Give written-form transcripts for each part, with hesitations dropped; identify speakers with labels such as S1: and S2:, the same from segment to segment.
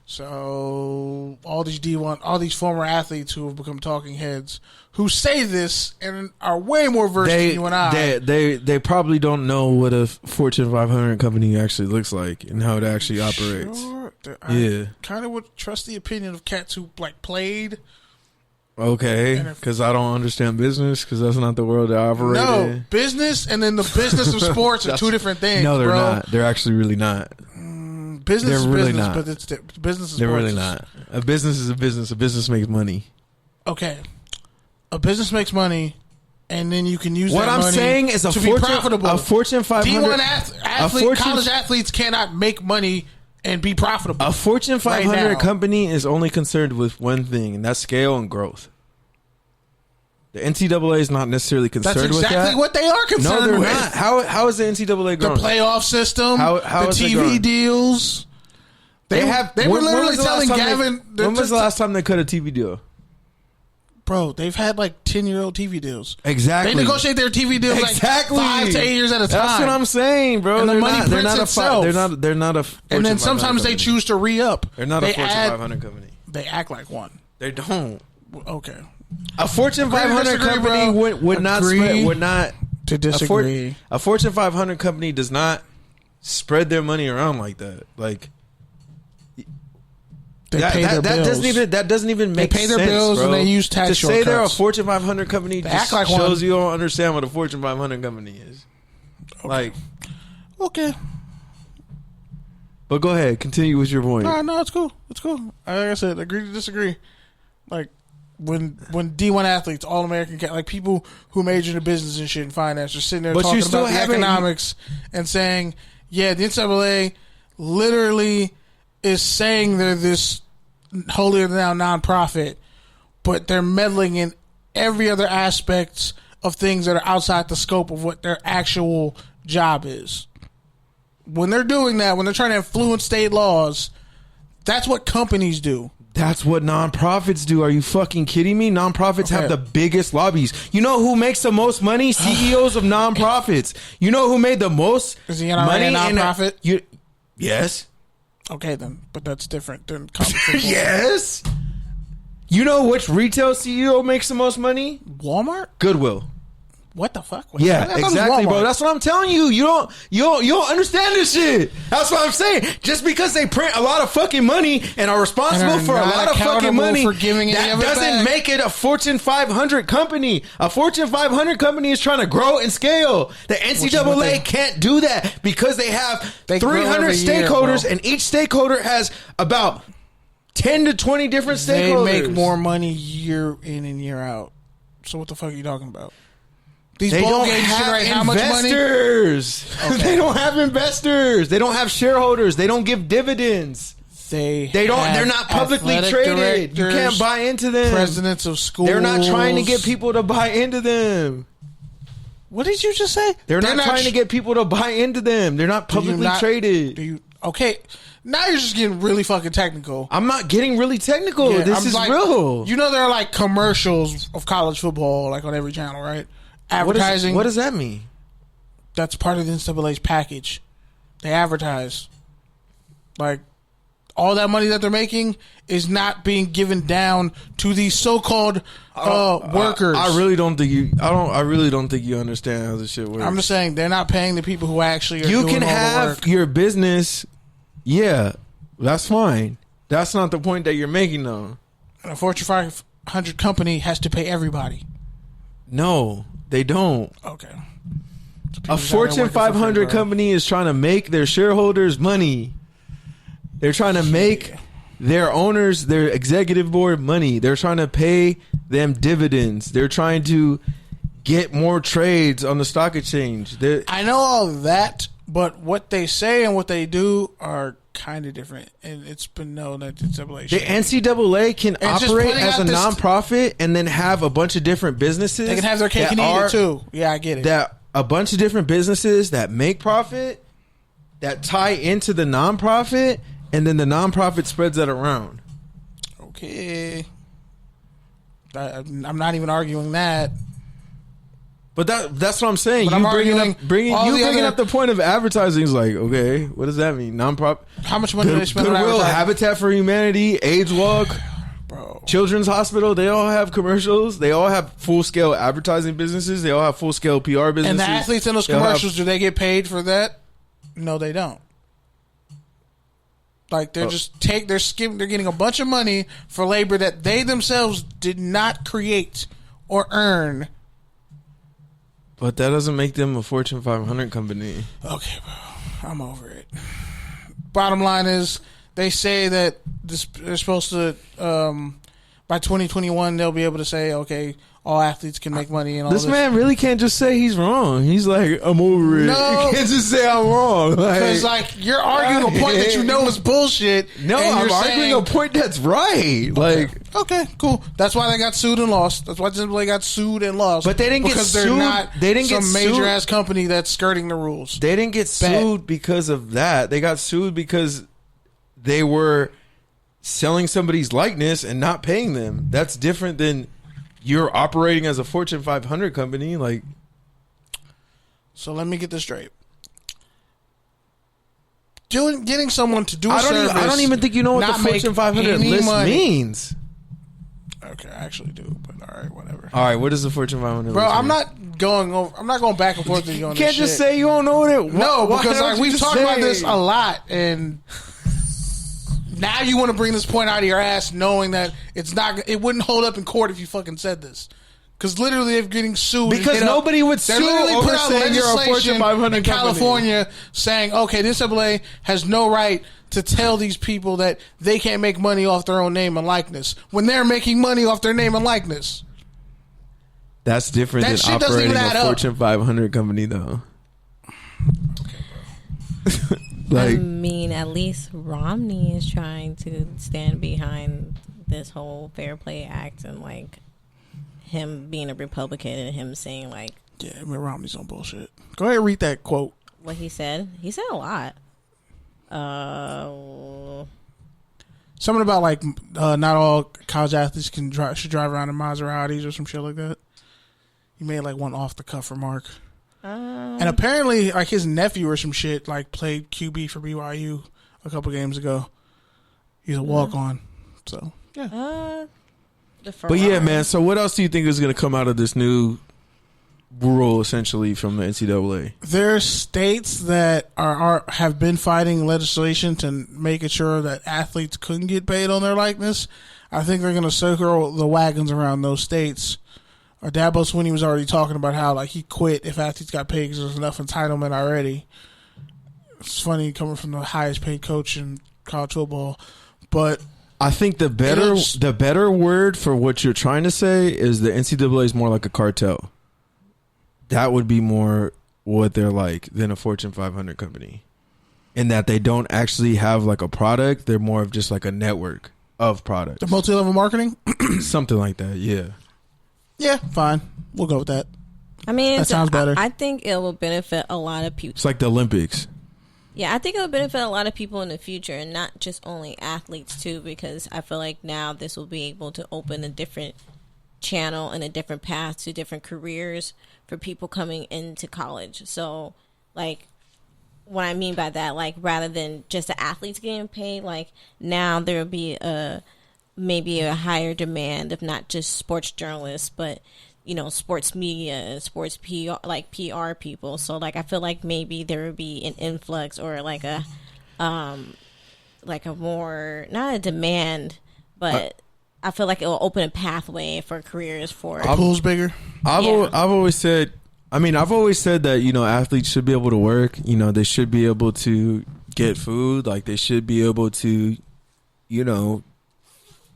S1: So all these D1, all these former athletes who have become talking heads, who say this and are way more versed than you and I.
S2: They probably don't know what a Fortune 500 company actually looks like and how it actually operates.
S1: Sure.
S2: Yeah,
S1: I kind of would trust the opinion of cats who like played.
S2: Okay, because I don't understand business, because that's not the world I operate in.
S1: No, business and then the business of sports are two different things.
S2: No, they're
S1: bro.
S2: not. They're actually really not.
S1: Business
S2: They're
S1: is
S2: really
S1: business,
S2: not.
S1: but it's business is
S2: They're
S1: sports.
S2: really not. A business is a business. A business makes money.
S1: Okay, a business makes money, and then you can use
S2: what
S1: that
S2: I'm
S1: money
S2: saying is
S1: to be profitable.
S2: A Fortune 500
S1: D1 college athletes cannot make money and be profitable.
S2: A Fortune 500
S1: right
S2: company is only concerned with one thing, and that's scale and growth. The NCAA is not necessarily concerned with that.
S1: That's exactly what they are concerned with.
S2: No, they're not. How is the NCAA growing?
S1: The playoff system,
S2: how
S1: the
S2: is it
S1: TV
S2: growing?
S1: deals. They were literally telling Gavin.
S2: When was the last time they cut a TV deal?
S1: Bro, they've had like 10-year-old TV deals.
S2: Exactly.
S1: They negotiate their TV deals like 5 to 8 years at a time.
S2: That's what I'm saying, bro.
S1: And the money prints itself.
S2: They're not a.
S1: And then sometimes they choose to re-up.
S2: They're not a Fortune 500 company.
S1: They act like one.
S2: They don't.
S1: Okay.
S2: A Fortune 500 company would not
S1: to disagree.
S2: A Fortune 500 company does not spread their money around like that. Like
S1: they pay their bills.
S2: That doesn't even make sense.
S1: They pay their bills,
S2: bro.
S1: And they use tax
S2: to
S1: shortcuts.
S2: say they're a Fortune 500 company
S1: they
S2: just
S1: act like
S2: shows
S1: one.
S2: you don't understand what a Fortune 500 company is.
S1: Okay.
S2: Like,
S1: okay.
S2: But go ahead, continue with your point.
S1: No, it's cool. It's cool. Like I said, agree to disagree. Like when D1 athletes, all American, like people who major in business and shit and finance, are sitting there talking about the economics and saying, yeah, the NCAA literally is saying they're this holier than thou nonprofit, but they're meddling in every other aspect of things that are outside the scope of what their actual job is. When they're doing that, when they're trying to influence state laws, that's what companies do.
S2: That's what nonprofits do. Are you fucking kidding me? Nonprofits have the biggest lobbies. You know who makes the most money? CEOs of nonprofits. You know who made the most
S1: Is the NRA a nonprofit?
S2: Yes.
S1: Okay, then. But that's different than college football.
S2: Yes. You know which retail CEO makes the most money?
S1: Walmart?
S2: Goodwill.
S1: What the fuck?
S2: Yeah, exactly, bro. That's what I'm telling you. You don't understand this shit. That's what I'm saying. Just because they print a lot of fucking money and are responsible for a lot of fucking money, that doesn't make it a Fortune 500 company. A Fortune 500 company is trying to grow and scale. The NCAA can't do that because they have 300 stakeholders, and each stakeholder has about 10 to 20 different stakeholders.
S1: They make more money year in and year out. So what the fuck are you talking about? These
S2: they don't have investors. Okay. They don't have investors. They don't have shareholders. They don't give dividends. They're not publicly traded. You can't buy into them.
S1: Presidents of schools.
S2: They're not trying to get people to buy into them.
S1: What did you just say?
S2: They're not trying to get people to buy into them. They're not publicly traded.
S1: Okay. Now you're just getting really fucking technical.
S2: I'm not getting really technical. Yeah, this is real.
S1: You know there are like commercials of college football like on every channel, right? Advertising.
S2: What does that mean?
S1: That's part of the NCAA's package. They advertise. Like, all that money that they're making is not being given down to these so-called workers.
S2: I really don't think you. I really don't think you understand how this shit works.
S1: I'm just saying they're not paying the people who actually are doing all the work. You can have
S2: your business. Yeah, that's fine. That's not the point that you're making, though.
S1: A Fortune 500 company has to pay everybody.
S2: No. They don't.
S1: Okay.
S2: A Fortune 500 company is trying to make their shareholders money. They're trying to make their owners, their executive board money. They're trying to pay them dividends. They're trying to get more trades on the stock exchange.
S1: I know all of that, but what they say and what they do are kind of different, and it's been known that the
S2: NCAA can operate as a nonprofit and then have a bunch of different businesses.
S1: They can have their cake and eat it too. Yeah, I get it.
S2: That a bunch of different businesses that make profit, that tie into the nonprofit, and then the nonprofit spreads that around.
S1: Okay, I'm not even arguing that.
S2: But that's what I'm saying. You bringing up the point of advertising is like, okay, what does that mean? Non-profit.
S1: How much money do they spend on
S2: Goodwill,
S1: advertising?
S2: Habitat for Humanity, AIDS Walk,
S1: bro.
S2: Children's Hospital. They all have commercials. They all have full-scale advertising businesses. They all have full-scale PR businesses.
S1: And the athletes in those commercials, do they get paid for that? No, they don't. Like they're they're getting a bunch of money for labor that they themselves did not create or earn.
S2: But that doesn't make them a Fortune 500 company.
S1: Okay, bro. I'm over it. Bottom line is, they say that they're supposed to, by 2021, they'll be able to say, okay, all athletes can make money and all this.
S2: This man really can't just say he's wrong. He's like, I'm over it.
S1: No.
S2: You can't just say I'm wrong.
S1: Because, you're arguing a point that you know is bullshit.
S2: No, I'm arguing a point that's right.
S1: Okay, cool. That's why they got sued and lost. That's why NCAA got sued and lost.
S2: But they didn't get sued.
S1: They're not
S2: they didn't get
S1: some major ass company that's skirting the rules.
S2: They didn't get sued because of that. They got sued because they were selling somebody's likeness and not paying them. That's different than you're operating as a Fortune 500 company. So
S1: let me get this straight. Getting someone to do a service.
S2: I don't even think you know what the Fortune 500 list means.
S1: Okay, I actually do, but all right, whatever.
S2: All right, what is the Fortune 500
S1: Bro,
S2: list
S1: I'm not going back and forth with you on this.
S2: You can't just say you don't know what it.
S1: No, because we've talked about this a lot, and now you want to bring this point out of your ass, knowing that it wouldn't hold up in court if you fucking said this. Because literally they're getting sued.
S2: Because nobody would sue over saying you're a Fortune 500
S1: in California saying, okay, the NCAA has no right to tell these people that they can't make money off their own name and likeness when they're making money off their name and likeness.
S2: That's different than operating a Fortune 500 company, though.
S1: Okay, bro.
S3: I mean, at least Romney is trying to stand behind this whole Fair Play Act and him being a Republican and him saying
S1: yeah, Romney's on bullshit. Go ahead and read that quote.
S3: What he said. He said a lot.
S1: Something about not all college athletes should drive around in Maseratis or some shit like that. He made one off the cuff remark. And apparently his nephew or some shit played QB for BYU a couple games ago. He's a walk on. So yeah.
S2: But yeah, man. So what else do you think is going to come out of this new rule, essentially, from the NCAA?
S1: There are states that have been fighting legislation to make sure that athletes couldn't get paid on their likeness. I think they're going to circle the wagons around those states. Dabo Swinney was already talking about how he quit if athletes got paid because there's enough entitlement already. It's funny coming from the highest paid coach in college football, but
S2: I think the better word for what you're trying to say is the NCAA is more like a cartel. That would be more what they're like than a Fortune 500 company, in that they don't actually have a product. They're more of just a network of products.
S1: The multi-level marketing,
S2: something like that. Yeah.
S1: Yeah, fine. We'll go with that.
S3: I mean,
S1: that sounds better.
S3: I think it will benefit a lot of people.
S2: It's like the Olympics.
S3: Yeah, I think it will benefit a lot of people in the future, and not just only athletes too, because I feel like now this will be able to open a different channel and a different path to different careers for people coming into college. So, what I mean by that, rather than just the athletes getting paid, now there will be maybe a higher demand of not just sports journalists, but sports media and sports PR people. So I feel like maybe there would be an influx or a more, not a demand, but I feel like it will open a pathway for careers for
S1: the pool's bigger.
S2: I've always said that athletes should be able to work. They should be able to get food. They should be able to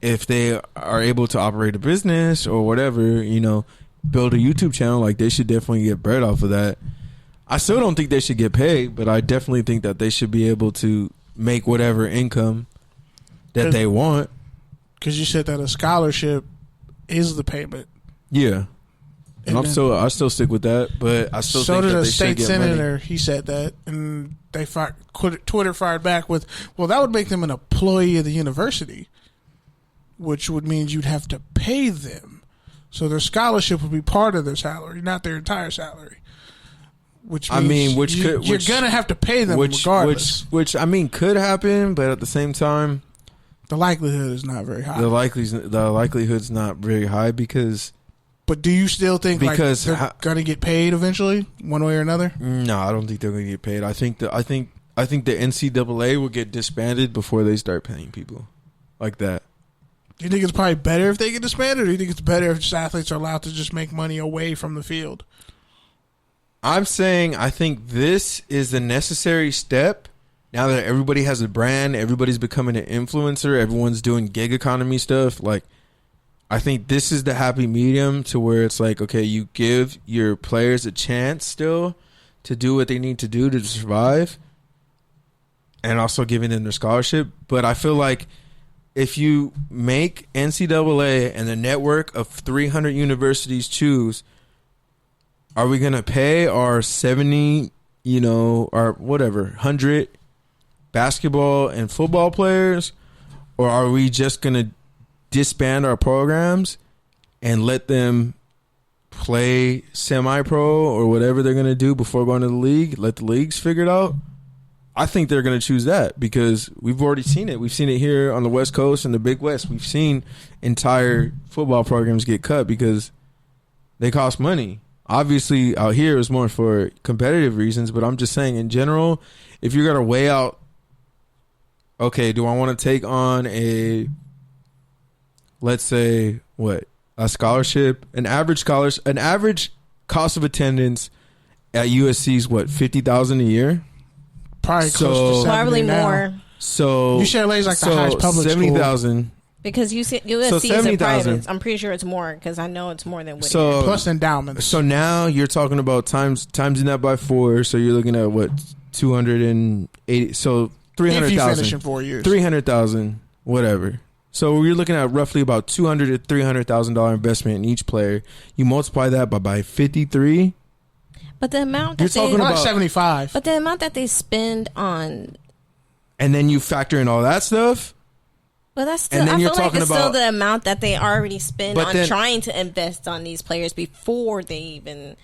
S2: if they are able to operate a business or whatever, build a YouTube channel, they should definitely get bread off of that. I still don't think they should get paid, but I definitely think that they should be able to make whatever income that they want.
S1: Because you said that a scholarship is the payment.
S2: Yeah. And I still stick with that, but I still think that they should get money. So did a state senator.
S1: He said that, and Twitter fired back with, well, that would make them an employee of the university, which would mean you'd have to pay them. So their scholarship would be part of their salary, not their entire salary. Which means you're gonna have to pay them regardless.
S2: Which could happen, but at the same time,
S1: the likelihood is not very high.
S2: The likelihood's not very high because.
S1: But do you still think they're gonna get paid eventually, one way or another?
S2: No, I don't think they're gonna get paid. I think the NCAA will get disbanded before they start paying people like that.
S1: Do you think it's probably better if they get disbanded, or do you think it's better if just athletes are allowed to just make money away from the field?
S2: I'm saying I think this is the necessary step. Now that everybody has a brand, everybody's becoming an influencer, everyone's doing gig economy stuff. Like, I think this is the happy medium to where it's like, okay, you give your players a chance still to do what they need to do to survive, and also giving them their scholarship. But I feel like if you make NCAA and the network of 300 universities choose, are we going to pay our 70, or whatever, 100 basketball and football players, or are we just going to disband our programs and let them play semi-pro or whatever they're going to do before going to the league, let the leagues figure it out? I think they're going to choose that because we've already seen it. We've seen it here on the West Coast and the Big West. We've seen entire football programs get cut because they cost money. Obviously, out here it's more for competitive reasons, but I'm just saying in general, if you're going to weigh out, okay, do I want to take on let's say, a scholarship, an average cost of attendance at USC is $50,000 a year?
S1: Probably close to 70 now.
S3: More.
S2: So
S1: UCLA is like the highest public
S2: 70,000.
S3: Because USC is a private. I'm pretty sure it's more because I know it's more than Whittier.
S2: So
S1: plus endowments.
S2: So now you're talking about timesing that by 4. So you're looking at 280. So 300,000.
S1: If you finish in 4 years,
S2: 300,000, whatever. So you're looking at roughly about $200,000 to $300,000 investment in each player. You multiply that by 53.
S3: But the amount
S1: you're talking about 75.
S3: But the amount that they spend on,
S2: and then you factor in all that stuff.
S3: But that's still, I feel like it's still the amount that they already spend on trying to invest on these players before they even.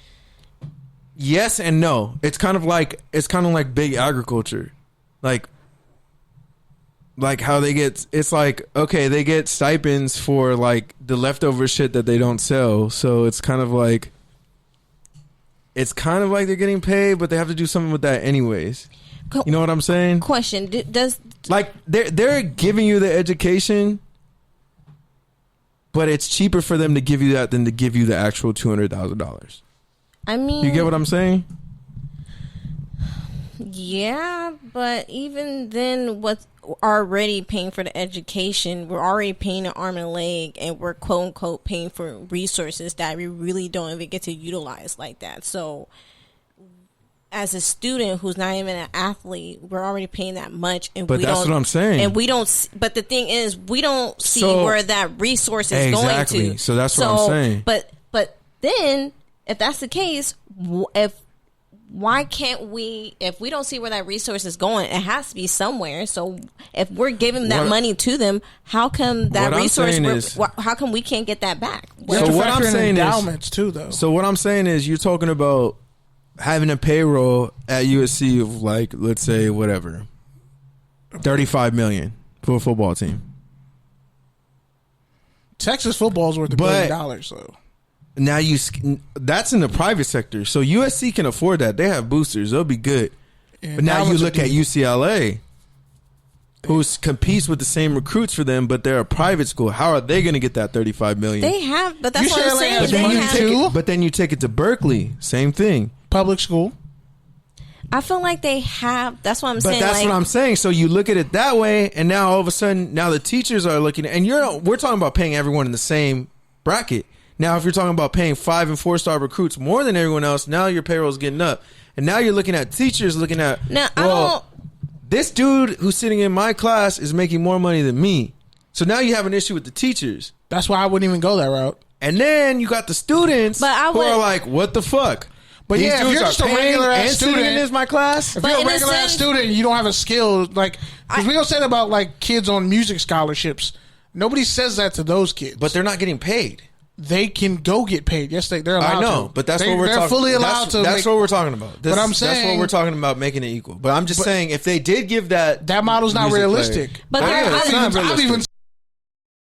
S2: Yes and no. It's kind of like big agriculture, like how they get. It's like, okay, they get stipends for like the leftover shit that they don't sell. So it's kind of like they're getting paid, but they have to do something with that anyways. You know what I'm saying?
S3: Question: does
S2: like they're giving you the education, but it's cheaper for them to give you that than to give you the actual $200,000.
S3: I mean,
S2: you get what I'm saying?
S3: Yeah, but even then, what's already paying for the education, we're already paying an arm and a leg, and we're quote unquote paying for resources that we really don't even get to utilize like that. So as a student who's not even an athlete, we're already paying that much, and
S2: but that's what I'm saying.
S3: And we don't. But the thing is, we don't see where that resource is going to.
S2: So that's what I'm saying.
S3: But then, if that's the case, why can't we? If we don't see where that resource is going, it has to be somewhere. So if we're giving that money to them, how come that resource? How come we can't get that back?
S1: So what I'm saying endowments too, though.
S2: So what I'm saying is, you're talking about having a payroll at USC of like, let's say, whatever, $35 million for a football team.
S1: Texas football is worth $1 billion, so.
S2: Now that's in the private sector, so USC can afford that. They have boosters; they'll be good. But now you look at UCLA, who competes with the same recruits for them, but they're a private school. How are they going to get that $35 million?
S3: They have, but that's what I'm saying.
S2: But then you take it to Berkeley, same thing,
S1: public school.
S3: I feel like they have. That's what I'm saying.
S2: But that's what I'm saying. So you look at it that way, and now all of a sudden, now the teachers are looking, and we're talking about paying everyone in the same bracket. Now, if you're talking about paying 5- and 4-star recruits more than everyone else, now your payroll's getting up. And now you're looking at teachers looking at, this dude who's sitting in my class is making more money than me. So now you have an issue with the teachers.
S1: That's why I wouldn't even go that route.
S2: And then you got the students who are like, what the fuck?
S1: But
S2: These
S1: if you're just a regular ass student,
S2: in my class.
S1: If you're a regular ass student, you don't have a skill. Like, because we don't say that about like kids on music scholarships. Nobody says that to those kids.
S2: But they're not getting paid.
S1: they can go get paid. Yes, they're allowed.
S2: I know,
S1: to.
S2: but that's what we're talking. They're
S1: fully allowed to.
S2: That's what we're talking about.
S1: But I'm saying
S2: that's what we're talking about, making it equal. But I'm just saying, if they did give that
S1: model's not realistic.
S3: But
S1: I've even